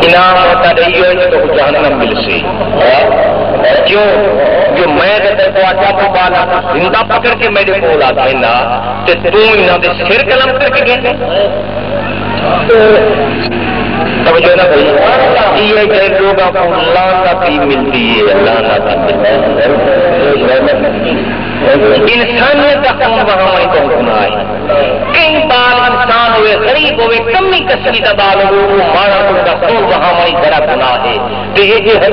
انعام ہوتا رہی ہو تو جہنم مل سی کیوں جو میں کو آٹا کو بالا زندہ پکڑ کے میرے کو لا دینا تے تو انہاں دے سر قلم کر کے گئے سمجھو نا بھائی یہ کہ لوگوں کو لعنت ہی ملتی ہے لعنت انسانیت کا کون وہاں کو گناہ ہے کئی بار انسان ہوئے غریب ہوئے کمی کسری کا بال ہو مارا ان کا کون وہاں ہماری بڑا گناہ ہے تو یہ ہر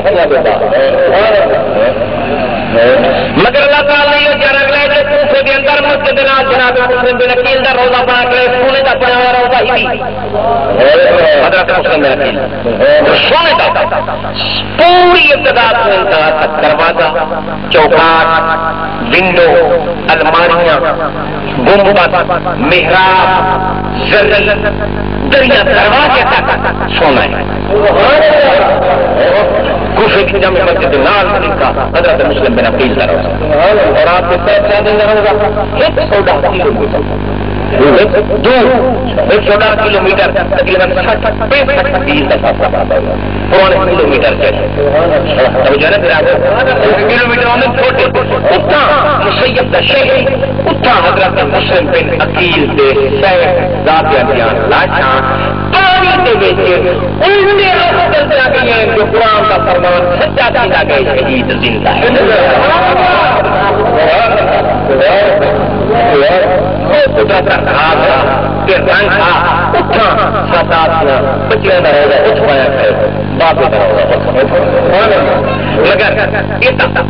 مگر اللہ تعالیٰ یہ جرگ لے کہ کوفے کے اندر مسجد نال جناب مسلم بن عقیل دا روزہ بنا کے سونے کا بنا ہوا روزہ ہی حضرت مسلم بن عقیل سونے کا پوری ابتدا سے انتہا تک دروازہ چوکاٹ ونڈو الماریاں گنبد محراب زرعی دریا دروازے تک سونا ہے کوفے کی جامع مسجد نال کا حضرت مسلم بن عقیل کا روزہ اور آپ کے طرف سے دیں گے روزہ 114 کلومیٹر دور 114 کلومیٹر تقریباً 65 دفعہ پرانے کلومیٹر سے کلومیٹر میں چھوٹے اتنا مسیب کا شہر اتنا حضرت مسلم بن عقیل کے شہر ذات بیان لاشاں پانی کے بیچے ان میں لوگ چلتے آ گئی ہیں جو قرآن کا فرمان سچا کیا گئے شہید زندہ ہے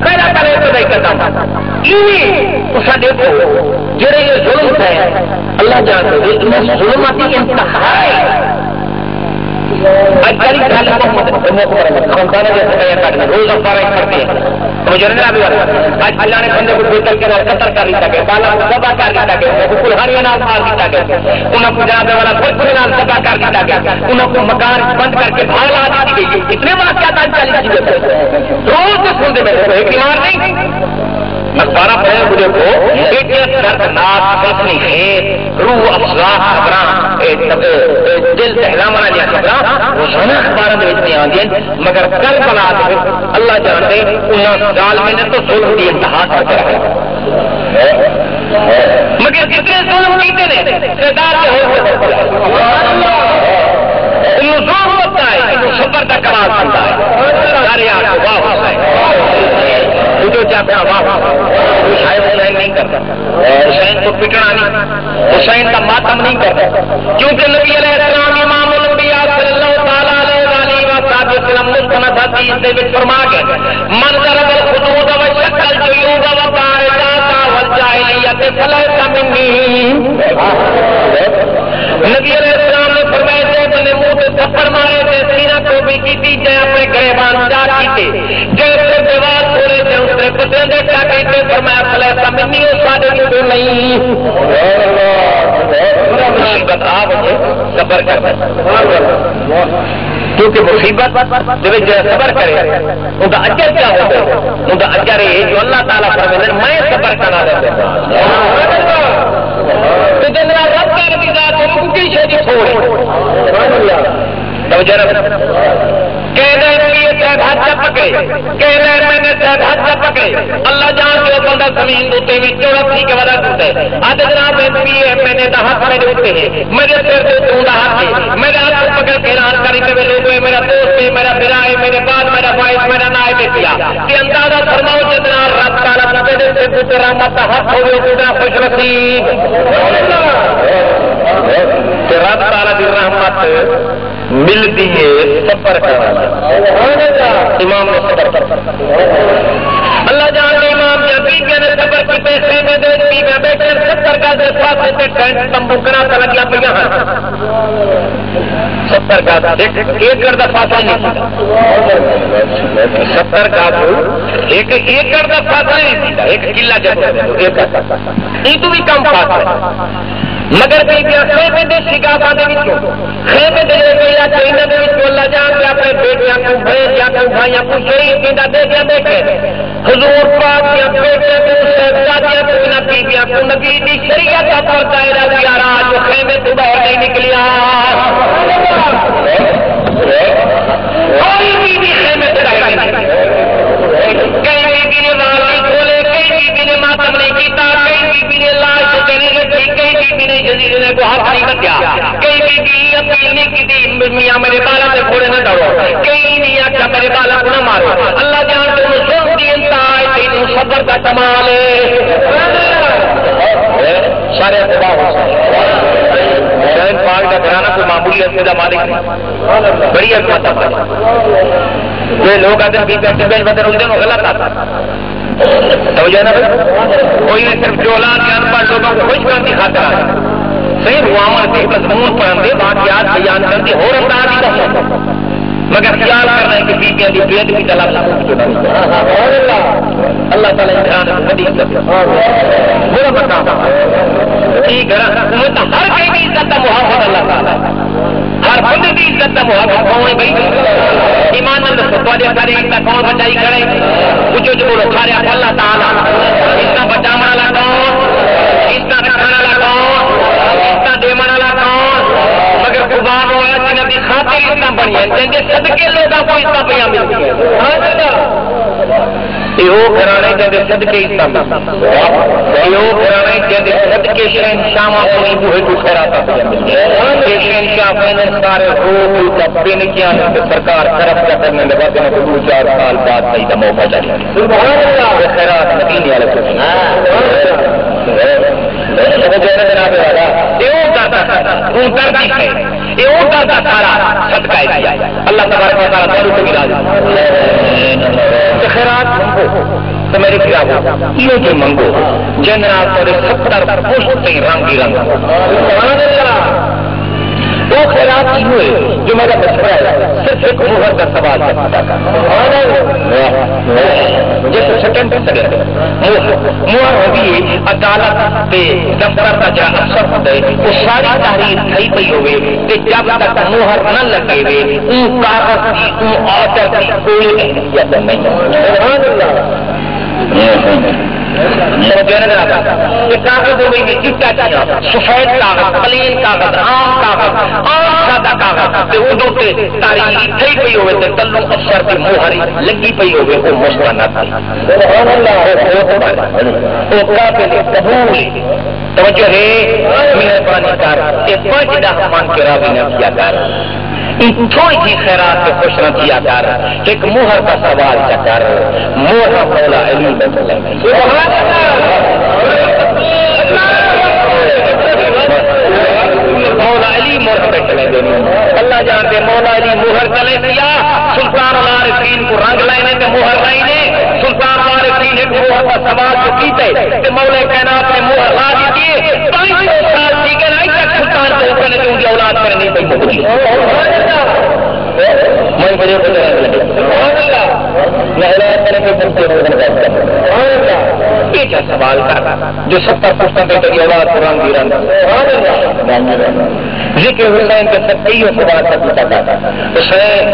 پہلا کرے تو نہیں کرتا اسا دیکھو جڑے یہ ظلم ہے اللہ جانتے ظلماتی انتہا ہے روز افارہ کرتے ہیں مجھے آج اللہ نے بندے کو بوتل کے نال قتل کر لیتا گیا بالا کو دبا کر لیتا گیا کلہاریاں نال مار لیتا گیا انہوں کو جناب والا پھر نال دبا کر لیتا گیا انہوں کو مکان بند کر کے بھاگ لا دی گئی اتنے واقعات آج چلی روز سنتے میں ایک بیمار نہیں اخبارہ پڑھے مجھے کو ایک دردناک کسنی ہے روح افزا خبراں دل سہلامنا لیا خبراں روزانہ اخباروں میں اتنی آتی ہیں مگر کل بنا دے اللہ جانتے انہوں سال میں نے تو ظلم کی انتہا کر کے رکھا مگر کتنے ظلم کیتے نے سردار کے انہوں ظلم ہوتا ہے انہوں صبر کا کمال بنتا ہے سارے آپ کو واہ ہوتا ہے جو چاہتا حسین نہیں کرتا حسین کو پٹنا نہیں حسین کا ماتم نہیں کرتا کیونکہ نبی علیہ السلام امام الانبیاء صلی اللہ تعالی علیہ وسلم مستند حدیث دے وچ فرما گئے من ضرب الخدود وشق الجیوب وطارقات والجاہلیت فلیس منی نبی علیہ السلام نے فرمایا کہ اپنے منہ سے تھپڑ مارے تھے سینہ کو بھی کی جائے اپنے گریبان جا کیتے جیسے دیوار کھولے تھے اس نے پتہ دیکھا کہتے فرمایا فلیس منی اس سادے کو نہیں مصیبت آپ صبر کرنا کیونکہ مصیبت صبر کرے ان کا اجر کیا ہوتا ہے ان کا اجر ہے جو اللہ تعالیٰ فرمائے میں صبر کرنا دیتا تو جن رب کر دی ذات ان کی شہدی چھوڑے توجہ کہنا ہاتھ سے پکڑے کہنا میں نے ہاتھ سے پکڑے اللہ جان کے بندہ زمین ہوتے ہوئے چوڑا تھی کے وجہ ہوتا ہے آج جناب میں نے ہاتھ میرے ہوتے ہیں میرے سر سے تو ہاتھ ہے میرے ہاتھ کو پکڑ کے رات کری کے لوگ میرا دوست ہے میرا بھرا ہے میرے بعد میرا بھائی میرا نائب کیا کہ اندازہ فرماؤ جتنا رب تعالیٰ سے پوچھ رحمت ہاتھ ہوئے اتنا خوش نصیب کہ رب تعالیٰ کی رحمت ملتی ہے صبر کرنا امام نے صبر کر اللہ جان کے امام جبھی نے صبر کی پیسے میں دے دی میں بیٹھے 70 کا دفعہ سے ٹینٹ تمبو کرا کر لگیا پہ یہاں 70 کا ایک کر دفعہ نہیں 70 کا ایک ایکڑ کا فاصلہ نہیں تھا ایک قلعہ جب یہ تو بھی کم فاصلہ مگر خیمے دے شکافا دے خیمے دے یا چینا دے اللہ جان کے اپنے بیٹیاں کو بھیجیا کو بھائیاں کو شریف پیدا دے دیا دیکھے حضور پاک یا بیٹے کو شہزادیاں کو نہ بیویاں کو نبی دی شریعت کا پر دائرہ دیا رہا جو خیمے تو باہر نہیں نکلیا میاں میرے بالا سے گھوڑے نہ دوڑو، کہیں نہیں آخیا میرے بالا کو نہ مارو، اللہ جان تم ظلم دی انتہا ہے، تینوں صبر کا کمال ہے، سارے خدا ہو شاید پاک کا گھرانہ کوئی معمولی عرصے کا مالک نہیں، بڑی عظمت ہے، یہ لوگ اگر بھی پیسے بیچ بدل ہوتے ہیں غلط آتا توجہ نا کوئی صرف جو اولاد کے ان پڑھ لوگوں کو خوش کرنے کی خاطر آتا صحیح روامن سے مضمون پڑھتے واقعات بیان کرتے اور انداز ہی کرتے مگر خیال کر رہے ہیں کہ بیٹیاں کی بید بھی طلب اللہ تعالیٰ امتحان بڑی عزت برا مقام ٹھیک ہے ہر کہیں کی عزت کا محافظ اللہ تعالیٰ ہر بندے کی عزت کا محافظ کون ہے بھائی ایمان مند سارے سارے ان کا کون بچائی کرے کچھ جو بولو سارے اللہ تعالیٰ اس کا بچا والا کون اس کا رکھنے والا کون اس کا دیمن والا کون مگر قربان ہوا جنہیں کی خاطر اتنا بڑی ہے جن کے صدقے لوگوں کو اس کا پہ ملتی ہے یہ گھرانے جن صدقے اس کا یہ گھرانے جن صدقے شہنشاہ اپنی بوہے کو خیرات شہنشاہ سارے روح کا بن کیا سرکار طرف کا کرنے لگا دن کو 2-4 سال بعد صحیح کا موقع چاہیے خیرات مدینے والے اللہ تبارک و تعالیٰ دارو کو ملا دے خیرات تو میرے خیال یہ جو منگو جن رات 70 پشت رنگ ہی رنگ وہ خیرات کی ہوئے جو میرا بچپا ہے صرف ایک مہر کا سوال جیسے سیکنڈ مہر ہوگی عدالت کے دفتر کا جہاں افسر ہوتے وہ ساری تاریخ تھی پی ہوئے کہ جب تک مہر نہ لگے ہوئے ان کاغذ کی ان آرڈر کی کوئی اہمیت نہیں کاغذ ہو گئی چٹا چٹا سفید کاغذ پلین کاغذ عام کاغذ عام سادہ کاغذ اردو سے تاریخ تھی پی ہوئے تو تلو افسر کی موہری لگی پی ہوئے وہ مستند توجہ ہے مہربانی کر یہ 5 دفعہ مان کے راوی نہ کیا کر تھوڑی سی خیرات سے خوش نہ کیا کر ایک مہر کا سوال کیا کر مولا مولا علی مولا علی مہر پہ چلے دیں اللہ جانتے مولا علی مہر چلے دیا سلطان العارفین کو رنگ لائنے تے مہر لائنے سلطان العارفین ایک مہر کا سوال جو کیتے تے مولا کائنات نے مہر لا دیے 500 سال کی گئے نہیں تک سلطان کو اوپر نے ان کی اولاد پر نہیں پئی پکڑی میں بڑے یہ کیا سوال کر جو 70 پشتوں پہ تیری اولاد کو رنگ دی رنگ ذکر حسین کے سب کئی سوال کا پوچھا تھا حسین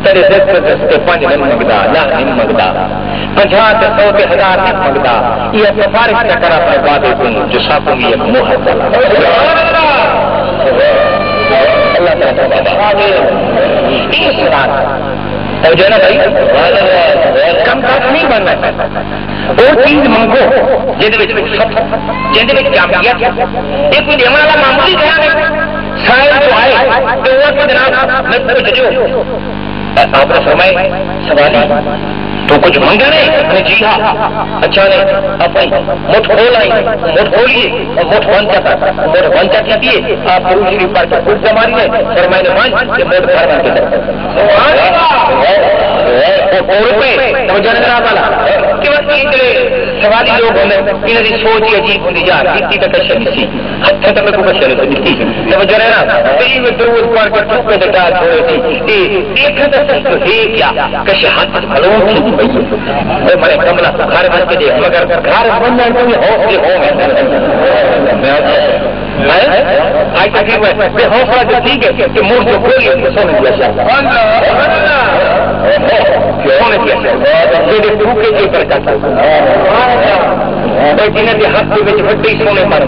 تیرے ذکر کے 5 نہیں منگتا لاکھ نہیں منگتا 50 سے 100 کے 1000 نہیں منگتا یہ سفارش نہ کرا اپنے وعدے کو جو ساتھوں کی ایک مہر اللہ تعالیٰ اس بات جو نا بھائی کم کام نہیں بننا چاہتا وہ چیز منگو جن کامیاب یہ کوئی دیوان والا معمولی دھیان ہے سائل جو آئے تو وہ جناب میں پوچھ جو آپ نے فرمائے سوالی تو کچھ منگا نہیں جی ہاں اچھا نہیں اپنی مٹھ کھول آئی مٹھ کھولیے اور مٹھ ونچا کیجیے آپ گرو شریف پڑھ کے خود جماری ہے فرمائے نے مان کہ مٹھ گھر بن کے سوالی لوگ ہونے انہوں کی سوچ ہی عجیب ہوتی یار کسی کا کشن نہیں ہاتھ تک کو کشن نہیں توجہ رہنا کئی میں درود پڑھ کر چپ پہ ڈال چھوڑے تھی دیکھ تو سچ ہے کیا کش ہاتھ بھلوں کھینچ پئی مرے کملا گھر بن کے دیکھ مگر گھر بننے کو بھی حوصلے آج تک حوصلہ جو ٹھیک ہے کہ منہ جو کھولی اس کو سونے دیا سونے دیا بھوکے جی پر کرتا جنہیں کے ہاتھ کے وڈی سونے پر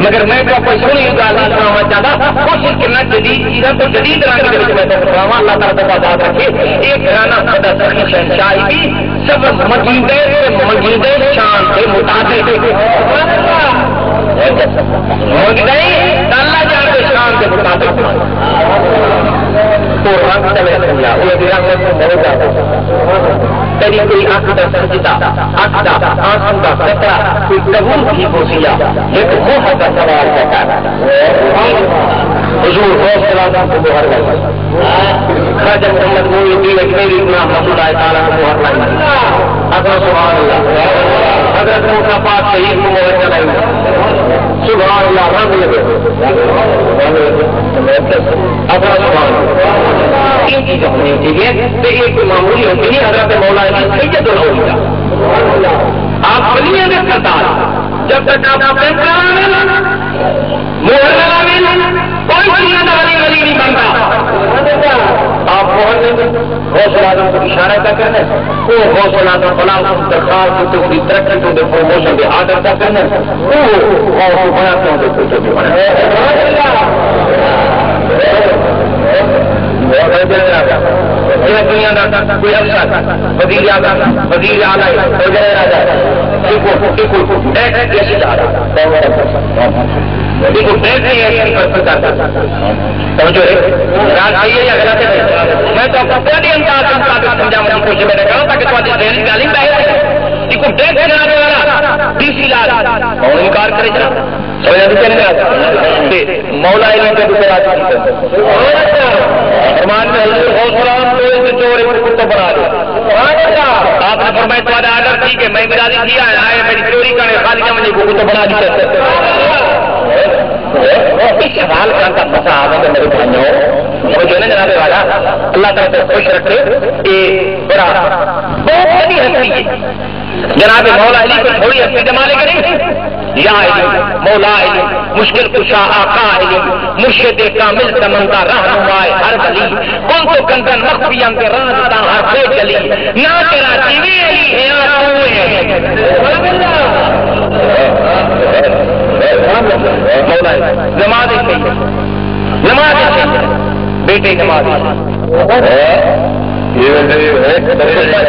مگر میں کوئی سونی گل نہیں سنا چاہتا کوشش کرنا جدید چیزوں کو جدید رنگ میں بتاوا اللہ تعالیٰ کا بات رکھے ایک گھرانا خدا سخی شہنشاہی بھی سب مجیدے شان کے مطابق نہیں اللہ جان کے شان کے مطابق تو رنگ چلے سمجھا وہ رنگ بہت زیادہ تیری کوئی آنکھ کا سجدہ آنکھ کا آنکھ کا خطرہ کوئی قبول کی ہوشیا ایک خوف کا سوال کرتا ہے حضور سلام کو مہر لگائی خواجہ محمد موئی الدین اجمیری امام رحمۃ اللہ تعالیٰ کو مہر لگائی اگر سبحان اللہ حضرت موسیٰ پاک شہید کو مہر لگائی سبحان اللہ رنگ لگے اگر سبحان اللہ تین چیزیں ہونی چاہیے تو ایک معمولی ہوتی ہے حضرت مولا علی سید الحولیہ آپ ولیوں کے سردار جب تک آپ کوئی چیز ولی نہیں بنتا آپ محلے میں غوث العظم کو اشارہ کیا کرنا ہے وہ غوث العظم بلا درخواست تو کی ترقی تو پروموشن کے آڈر کیا کرنا ہے وہ غوث بناتے ہیں تو کچھ بھی دنیا کا کوئی افسر وزیر اعظم وزیر اعلیٰ وغیرہ میں تو پوری انداز سمجھا مجھے کوشش میں نے کہا تاکہ تھوڑی ذہنی تعلیم ڈی سی لال انکار کرے مولا بنا دو آپ نے فرمایا تمہارا آڈر ٹھیک ہے میں میرا کیا ہے میری چوری کرنے خالی مجھے کو تو بنا دی سوال کا پسا آگے میرے بھائیوں جو ہے جناب والا اللہ تعالیٰ سے خوش رکھے یہ بڑا بہت بڑی ہستی ہے جناب مولا علی کو تھوڑی ہستی جمانے کے نہیں یا علم مولا علم مشکل کشا آقا علم مرشد کامل سمندہ رہنما ہر گلی کون تو کنگن مخفیاں کے رازداں ہر کوئی چلی نہ تیرا جیوی علی ہے نہ تو ہے مولا نماز نماز بیٹے نماز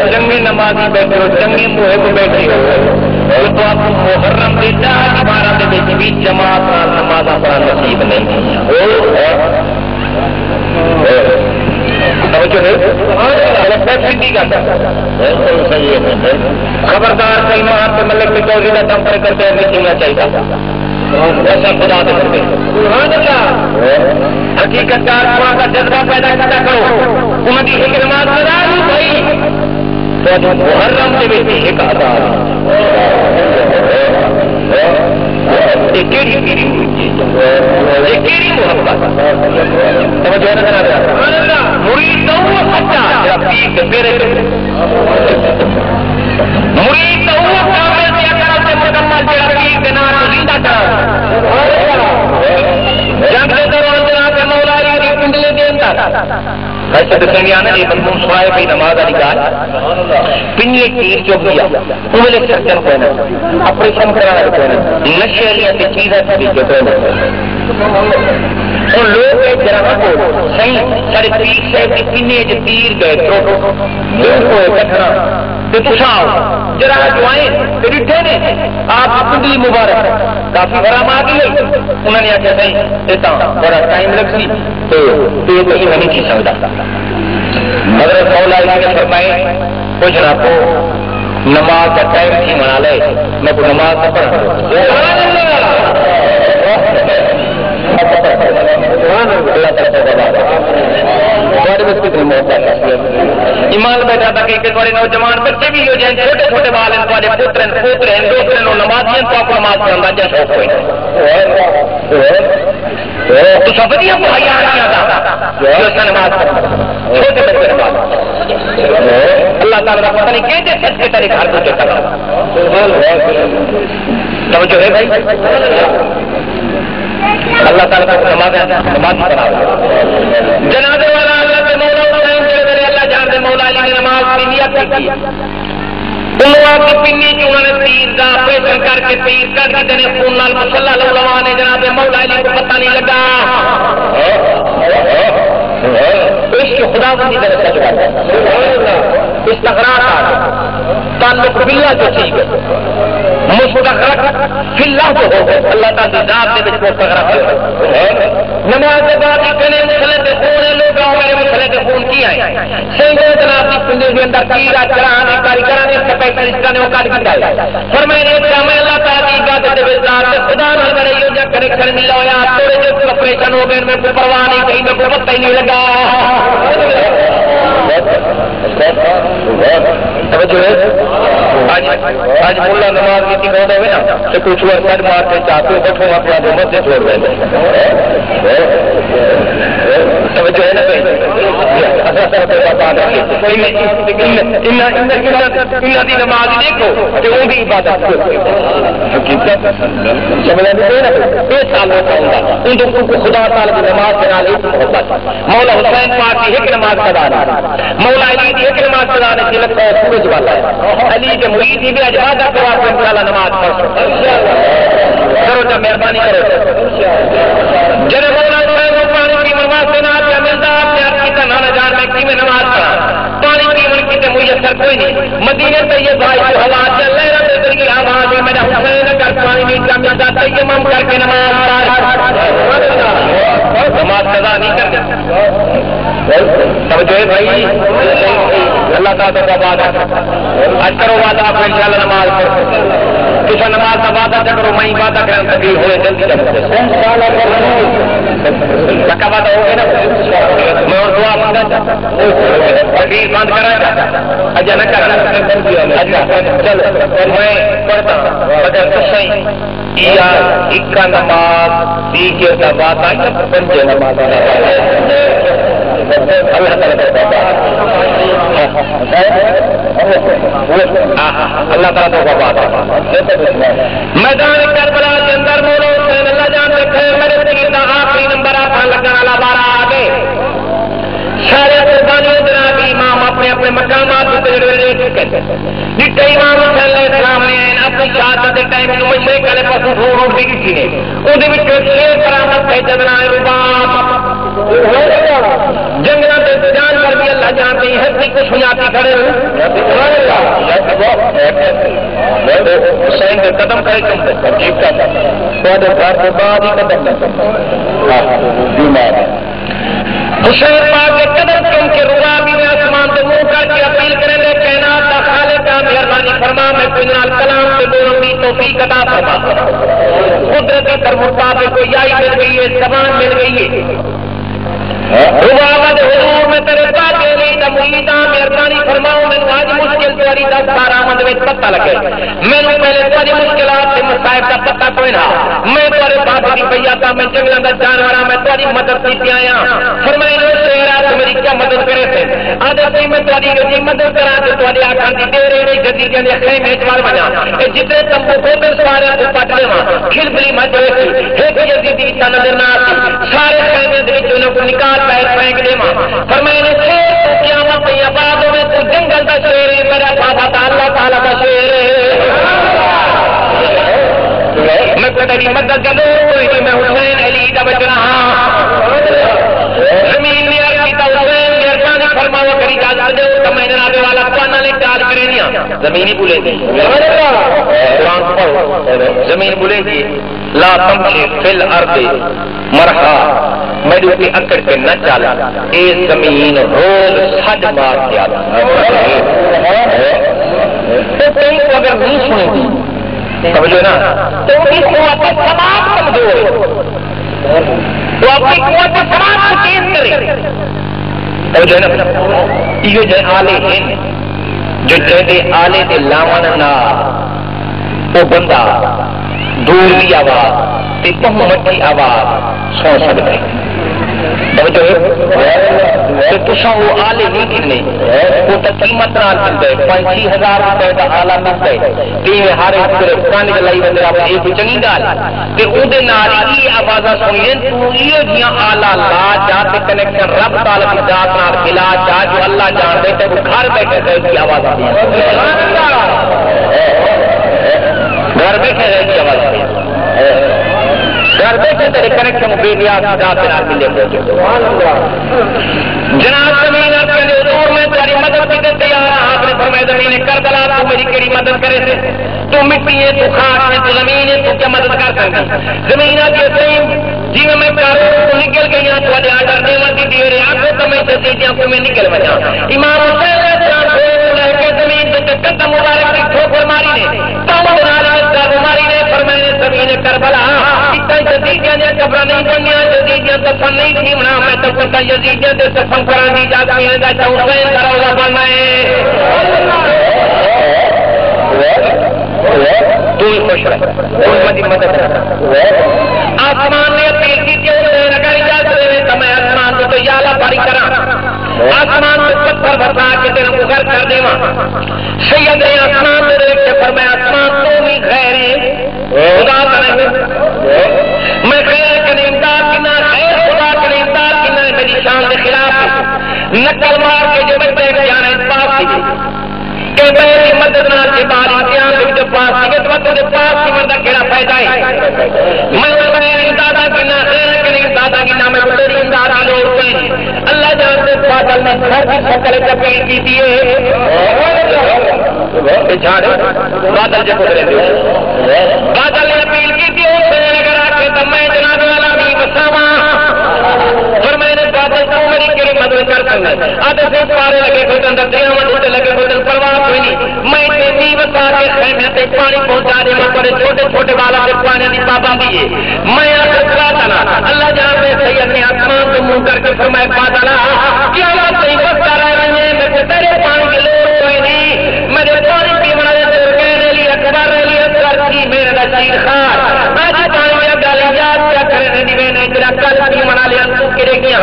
جنگی نمازی بیٹھے ہو جنگی محب بیٹھے ہو تو آپ کو محرم دیتا ہمارا بھی جماعت نماز پڑھا نصیب نہیں خبردار سلمان پہ ملک کے چوری کا دم پر کرتے ہوئے چلنا چاہیے ایسا خدا دے حقیقت کا جذبہ پیدا کرتا کرو انہوں نے ایک نماز بنا لوں بھائی تو محرم کے بھی ایک آزاد محبت مرید مرید نماز پنجے تیر جو کیا آپریشن کرانا نشے چیزیں لوگ جرا کو صحیح سارے پیر صاحب کے پینے تیر گئے کٹنا جرا جو آئے ڈٹھے نے آپ کنڈلی مبارک کافی برام آ گئی انہوں نے آخیا صحیح بڑا ٹائم لگ سی تو یہ کہیں نہیں چیز سمجھا حضرت مولا علی نے فرمائے کچھ نہ کو نماز کا ٹائم تھی منا لے میں کو نماز کا پڑھا ایمان بیٹھا تھا کہ تھوڑے نوجوان بچے بھی ہو جائیں چھوٹے چھوٹے بال ہیں تھوڑے پوترن پوتر ہیں دوسرے نو نمازی تو آپ نماز کا اندازہ شوق ہوئے تو سبھی کو حیا نہیں آتا نماز چھوٹے بچے نماز اللہ تعالیٰ کا پتہ نہیں کہتے سچ کے طریقے ہر کچھ کرا توجہ ہے بھائی اللہ تعالیٰ کو نماز کرا جنازے والا اللہ کے مولا اللہ جان دے مولا علی نے نماز کی نیت کی انہوں کی پنی کی انہوں نے تیر دا آپریشن کر کے تیر کر کے دینے خون نال مسلح لولوان نے جناب مولا علی کو پتہ نہیں لگا اس کی خدا بندی کا رسا چکا استقرار تعلق باللہ جو ٹھیک ہے مستغرق فی اللہ تو ہو اللہ تعالی ذات دے وچ مستغرق ہے نماز کے بعد کنے مسئلے تے خون لوگ میرے مسئلے تے خون کی آئے سینگو جناب کی پنجے کے اندر تیرا چران کاریگران نے سپیشلسٹ نے وہ کاٹ کیتا ہے فرمایا یہ کام اللہ تعالی کی عبادت دے ذات خدا نال بڑے یہ جو کنیکشن ملا ہوا تھوڑے جو آپریشن ہو گئے میں کوئی پرواہ نہیں کہیں میں کوئی پتہ ہی نہیں لگا توجہ ہے آج مولا نماز کی تھی ہوئے نا تو کچھ اور سر مار کے چاہتے ہو بٹھوں اپنا جو مسجد چھوڑ رہے توجہ ہے نا دی نماز دیکھو کہ وہ بھی عبادت خدا تعالی کی نماز کے نال محبت مولا حسین پاک کی ایک نماز ادا مولا علی کی ایک نماز ادا نے تلک اور سورج والا ہے علی کے مرید بھی اج وعدہ کروا کے انشاءاللہ نماز پڑھ کرو جا مہربانی کرو جڑے مولا حسین کو پانی کی نماز سے نہ کیا ملتا آپ کی طرح نہ جان میں کی میں نماز پڑھا پانی پیون کی تے میسر کوئی نہیں مدینے طیب بھائی کو حالات اللہ رب کی آواز ہے میرا حسین اگر پانی نہیں کا ملتا تیمم کر کے نماز نماز قضا نہیں کرتے توجہ ہے بھائی اللہ تعالیٰ کا وعدہ آج کرو وعدہ آپ انشاءاللہ نماز پڑھو کسی نماز کا وعدہ کرو میں وعدہ کریں تکلیف ہوئے جلدی پکا وعدہ ہو گیا نا میں اور دعا مانگا تقریر بند کرا اجا نہ کرا چلو میں پڑھتا اگر صحیح یا ایک نماز دیگر کا وعدہ یا پنج نماز اللہ تعالیٰ کو بات میدان کربلا کے اندر مولا حسین اللہ جان رکھے میرے سید کا آخری نمبر آپ لگنے والا بارہ آگے سارے قربانیوں جناب امام اپنے اپنے مقامات لے چکے جتنے امام حسین علیہ السلام نے اپنی شہادت کے ٹائم مشرق والے پاسوں روڈ بھی کی نے وہ شیر برامد ہے جدنا رباب جنگل پہ جان کر بھی اللہ جانتے ہیں ہستی کو سناتی کھڑے حسین کے قدم کرے حسین پاک کے قدم کم کے ربابی میں آسمان سے منہ کر کے اپیل کریں گے کائنات کا خالق کا مہربانی فرما میں کوئی نال کلام سے بولوں گی توفیق عطا فرما قدرتی پر مطابق کوئی آئی مل گئی ہے زبان مل گئی ہے ربابت حضور میں تیرے پاک علی دا مریدہ مہربانی فرماؤ میں آج مشکل تیاری دا سارا آمد میں پتہ لگے میں نے پہلے تیاری مشکلات سے مصائب کا پتہ کوئی نہ میں تیرے بابا کی بیاتا میں جنگلوں کا جانورا میں تیاری مدد کی آیا فرمائے نے شہرا تو میری کیا مدد کرے تھے آدھے سے میں تیاری گجی مدد کرا تو تیاری آکھاں دی دے رہے جدی جنے خیم اعتبار بنا جتنے تمبو ہوتے سارے کو پٹ لے ماں کھل بلی مجھے ایک یزیدی تا نظر نہ آتی سارے خیمے دے انہوں کو نکال پیر پھینک دے ماں فرمائے نے شیر تو قیامت میں آبادوں میں تو جنگل کا شیر ہے میرا بابا تا اللہ تعالیٰ کا شیر ہے میں تیری مدد کروں کوئی نہیں میں حسین علی دا بچ رہا زمین میں عرض کیتا حسین مہربانی فرماؤ کری اجازت دے تو میں جناب والا پانا لے چارج کرے نہیں زمین ہی بھولے گی قرآن پڑھو زمین بھولے گی لا تمشی فی الارض مرحا میری کی اکڑ پہ نہ چالا اے زمین روز سج مار کے آتا تو کہیں کو اگر نہیں سنے گی سمجھو نا تو اس کو اپنے سماج کمزور تو اپنی قوت سماج کو چیز کرے سمجھو نا یہ جو آلے ہیں جو چہتے آلے دے لاواننا وہ بندہ دور کی آواز تے محمد کی آواز سن سکتے ہیں تو وہ آلے نہیں گرنے وہ تو قیمت نہ ملتا ہے 5,000 روپے کا آلہ ملتا ہے کہ ہر ایک پرانے لائی بندے آپ ایک چنگی گال کہ وہ یہ آواز سنیے تو یہ جیاں آلہ لا جا کے کنیکشن رب تعالی کی ذات نال ملا جا جو اللہ جان دے تو وہ گھر بیٹھے گئے کی آواز آتی ہے گھر بیٹھے گئے کی آواز آتی ہے گھر بیٹھے تیرے کنیکشن بے نیاز ذات نال ملے جناب زمین آپ کے حضور میں تیری مدد کی تیار آپ نے فرمایا زمین کربلا تو میری کیڑی مدد کرے سے تو مٹی ہے تو خاک ہے تو زمین ہے تو کیا مدد کر سکتی زمین آتی ہے جی میں کارو تو نکل گئی ہوں تو آڈر دیوان دی دیوے آنکھوں تو میں جزیدیاں کو میں نکل بجا امام حسین لے کے زمین تو قدم مبارک کی ٹھوکر ماری نے تاؤں ماری نے فرمایا زمین کربلا اتنا جزیدیاں نے قبر نہیں بنیا جزیدیاں دفن نہیں تھی بنا میں تو پتا جزیدیاں دے دفن کرا دی جاتی ہے دا حسین کا روزہ بننا ہے تو ہی خوش رہ مدد آسمان نے اپیل کی تھی اگر اجازت دے تو میں آسمان کو تو یالا باری کرا آسمان کو پتھر بھرا کے دل کو گھر کر دے سید نے آسمان میں دیکھ کے فرمایا آسمان تو بھی خیر ہے خدا کرے میں خیر کے امداد کی نہ خیر خدا کے امداد کی نہ میری شان کے خلاف نقل مار کے جو بچے جانا اس بات کی کہ میری مدد نہ کے بعد امتحان کے پاس کے تو کے پاس کی مدد کیڑا فائدہ ہے میں دادا کی نہ خیر کے نہیں دادا کی نام میں تیری امداد کی لوڑ پہ اللہ جانتے بادل نے گھر کی شکل اپیل کی تھی بادل جو گزرے بادل نے اپیل کی تھی اگر آ کے تو میں جناب والا بھی بساوا پھر میں نے بادل کو میری کیڑی مدد کر سکتا آدھے سے پارے لگے کوئی اندر دیا ہوتے لگے کوئی پرواہ کوئی نہیں میں اتنی بتا کے خیمے سے پانی پہنچا دے میں بڑے چھوٹے چھوٹے والا سے پانی کی پابندی ہے میں اللہ جانتے سید نے آسمان کو منہ کر کے فرمایا بادل کیا بات نہیں بستا رہ رہے ہیں میں تیرے پانی کی لوڑ کوئی نہیں میرے پانی پیونا کہنے لیے اخبار لیے کر کی میرے نصیر خار میں پانی میں گالی یاد کیا کرنے دی میں نے تیرا کل بھی منا لیا تو کرے گیا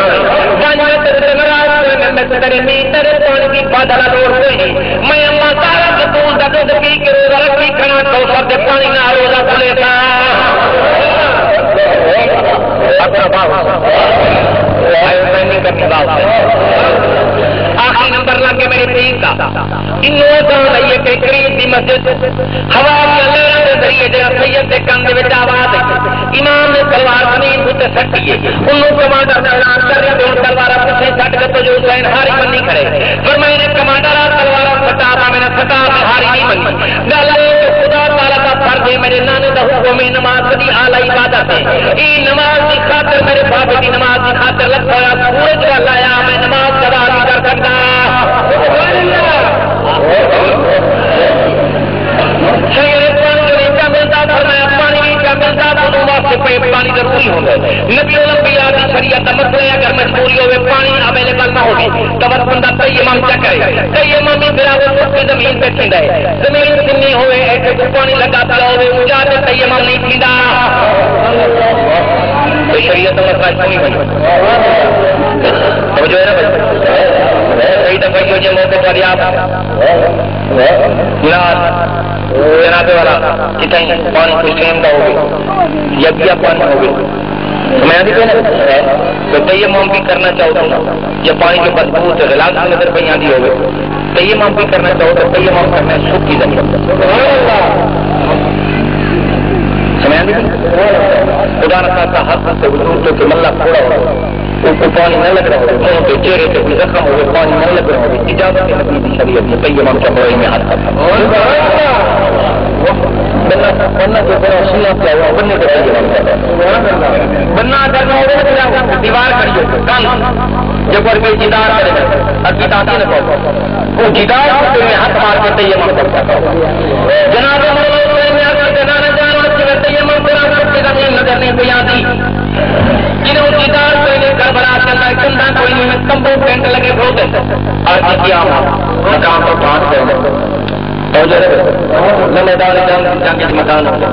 پانی میں تیرے ناراض میں تیرے نہیں تیرے پانی کی بادل لوڑ کوئی نہیں میں اللہ تعالیٰ کے دودھ کا دودھ پی کے روزہ رکھی کھانا کوثر سے پانی نہ روزہ کھلے تھا آخری نمبر لگ کے میرے پیر کا لائیے کہ قریب کی مسجد ہوا کے ذریعے جہاں سید کے کندھے میں آواز امام نے تلوار زمین اتنے سٹی ہے انہوں کمانڈر نے اعلان کر رہے تھے تلوار پیچھے سٹ کے تو جو حسین ہاری بننی کرے پھر میں نے کمانڈر تلوار سٹا تھا میں نے سٹا ہاری نہیں بنی گل خدا تعالیٰ کا فرض ہے میرے نانے کا حکم ہے نماز کی اعلی عبادت ہے یہ نماز کی خاطر میرے بابے کی نماز کی خاطر لگ پایا سورج کا لایا میں نماز ادا نہیں کر سکتا پانی ضروری ہوگا نبی الانبیاء کی شریعت کا مسئلہ ہے اگر مجبوری ہوئے پانی اویلیبل نہ ہوگی تو بس بندہ تیمم کیا کرے تیمم ہی برابر سب زمین پہ تھیندا ہے زمین سنی ہوئے ایسے کو پانی لگاتا ہوئے اونچا تے تیمم نہیں تھیندا تو شریعت کا مسئلہ نہیں بنی جو ہے نا کئی دفعہ جو موقع پر آپ جناب والا کتنے پانی کو سیم کا ہوگی یا پانی ہوگی میں تو تیمم بھی کرنا چاہو تو یا پانی کے مضبوط غلاظ کی نظر پہ آدھی ہوگی تیمم بھی کرنا چاہو تو تیمم کرنا سکھ کی ضرورت خدا نہ خاصا ہاتھ سے تو کہ ملا تھوڑا ہو اس کو پانی نہ لگ رہا ہو تو چہرے سے کوئی زخم ہو پانی نہ لگ رہا ہو اجازت نبی کی شریعت میں تیمم کے بارے میں ہاتھ کرتا بننا تو بڑا سننا کیا ہوا بننے کا بننا کرنا ہوگا دیوار کریے کان جب پر کوئی جدار کرے گا عقیدہ نہ وہ جدار کو میں ہاتھ مار کے تیمم کرتا جناب نظر نہیں کوئی آتی جنہوں کی دار کوئی نہیں کربلا کے اندر کندھا کوئی نہیں کمبو پینٹ لگے بہت اور کیا مقام پر پہنچ گئے نہ میدان جنگ کے مکان ہوتا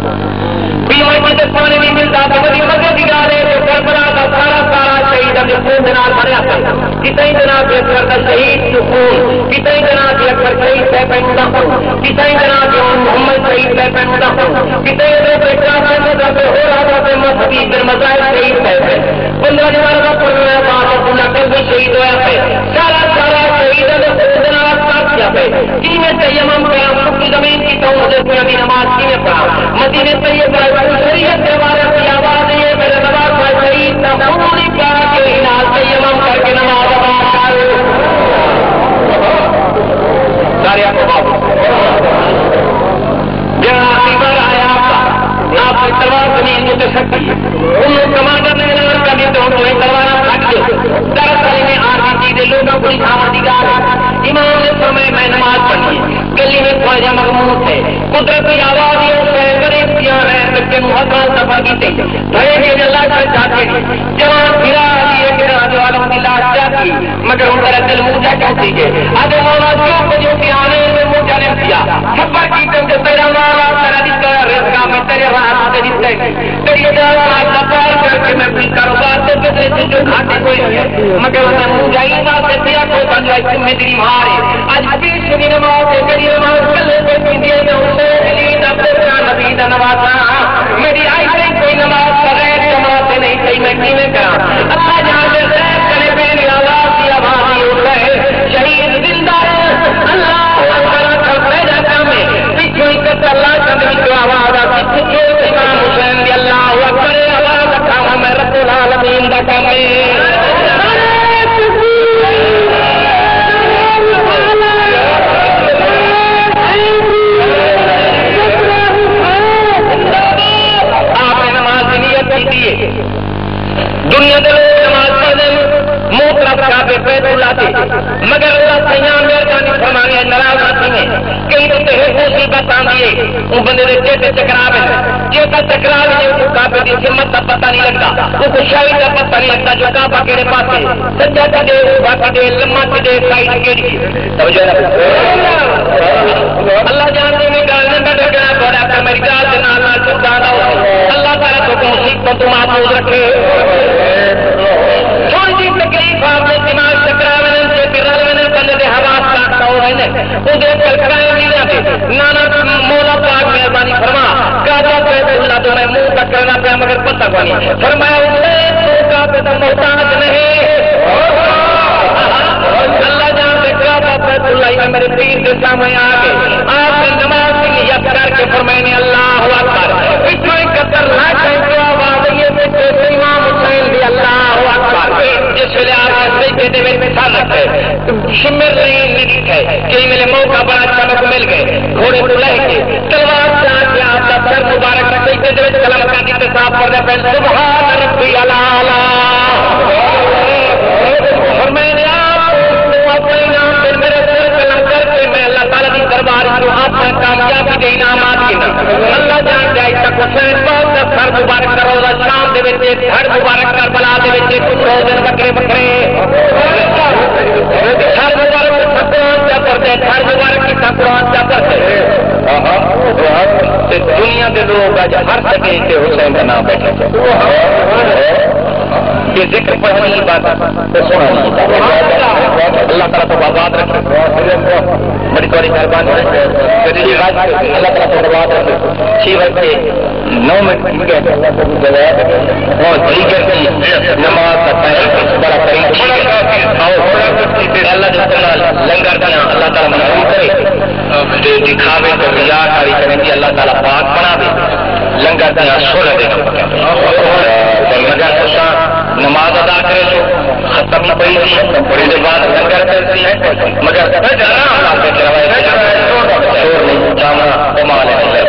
پانی نہیں ملتا تو بڑی مدد دکھا رہے تو کربلا کا سارا شہید اپنے خون دنال بھریا کتنے جناب اکبر کا شہید خون کتنے جناب اکبر شہید ہے پہنتا خون کتنے جناب محمد شہید ہے پہنتا خون کتنے مذہبی مذاہب شہید ہے 15 جناب کا پڑھنا بات بھی شہید ہوا ہے سارا شہید تیمم کیا کی زمین کی تو ابھی نماز کی پڑھا مدینے طیب شریعت کے بارے کی آواز ہے میرے نماز کا شہید نہ پوری کیا کے تیمم کر کے نماز ادا کرو سارے مگر ان کا دل موجہ کہتی ہے آدھے مولا جو کچھ پیانے میں موجہ نے کیا خبر کی تم جو تیرا مالا تیرا دکھا رزقہ میں تیرے راہ سے دکھتے تیری ادارہ لپار کر کے میں بھی کاروبار سے پترے سے جو کھاتے کوئی ہے مگر انہیں موجہ ہی بات سے دیا کوئی بن جائے تم میں تیری مارے آج پیش کی نماز ہے تیری نماز کلے پہ پیندیے میں حسین علی نبی نبی نوازا میری آئی سے کوئی نماز بغیر جماعت نہیں صحیح میں کی میں کرا اللہ جہاں سے خیر کرے میری آواز کی آبادی ہوتا ہے شہید زندہ ہے اللہ اکبر کرتے جاتا میں پیچھو ہی کرتا اللہ چندری کو آواز آتی پیچھو امام حسین دی اللہ اکبر آواز اکھا میں رب العالمین دا کام دنیا کے لوگ نماز پڑھتے منہ طرف کعبے بیت اللہ سے مگر اللہ سیاں مہربانی فرمانے ناراض آتی ہیں کئی تو مصیبت آتی ہے وہ بندے کے چیتے چکرا میں چیتا چکرا میں اس کعبے کی ہمت کا پتہ نہیں لگتا اس شاہی کا پتہ نہیں لگتا جو کعبہ کہڑے پاس ہے سجا کدے باقی دے لمحہ کدے سائڈ کیڑی توجہ اللہ جانتے میں گل نہ ڈگنا بڑا کہ میری گل دے نال نال چڑھا اللہ تعالی تو مصیبت تو محفوظ رکھے تھوڑی سی تکلیف آپ نے دماغ چکرا میں برل میں بندے کے حواس کاٹتا ہو رہے ہیں وہ کلکڑائے نہیں جاتے نانا مولا پاک مہربانی فرما کعبہ بیت اللہ تو میں منہ تک کرنا پیا مگر پتہ کو نہیں فرمایا تو کعبے کا محتاج نہیں اللہ جان سے کعبہ بیت اللہ میں میرے پیر کے سامنے آ گئے آپ نے نماز کی نیت کر کے فرمائے اللہ اکبر پچھو اکتر لاکھ جو آواز یہ امام حسین بھی اللہ اکبر جس ویلے آپ سجدے میں سر رکھے شمر نہیں ہے کہ میرے موقع بڑا اچھا مجھے مل گئے گھوڑے کو لے کے تلوار سے آ کے آپ کا سر مبارک سجدے میں کلام کا جیتے صاف کرنے پہ سبحان ربی الاعلی اور میں نے اپنے نام پہ میرے سر کلام کر کے میں اللہ تعالیٰ کی دربار کو اپنا کامیابی کے انعامات کی اللہ جان جائے تک حسین بہت کا سر مبارک کرو گا شام دے بچے گھر مبارک کر بلا دے بچے کچھ روزن بکرے بکرے گھر مبارک ٹھکران کیا کرتے گھر مبارک کی ٹھکران کیا کرتے دنیا کے لوگ ہر جگہ سے حسین کا نام بیٹھے یہ ذکر پڑھنے کی بات اللہ تعالیٰ کو آباد رکھے بڑی بڑی مہربانی اللہ تعالیٰ کو آباد رکھے 6 بجے 9 منٹ اور دیگر کی نماز کا بڑا قریب اللہ لنگر دیا اللہ تعالیٰ منظور کرے دکھاوے تو ریا کاری کریں گے اللہ تعالیٰ پاک بنا دے لنگر دیا سولہ دینا نماز ادا کرے تو ختم نہ پڑی تھی دیر بعد لنگر کرتی ہے مگر جانا کمال ہے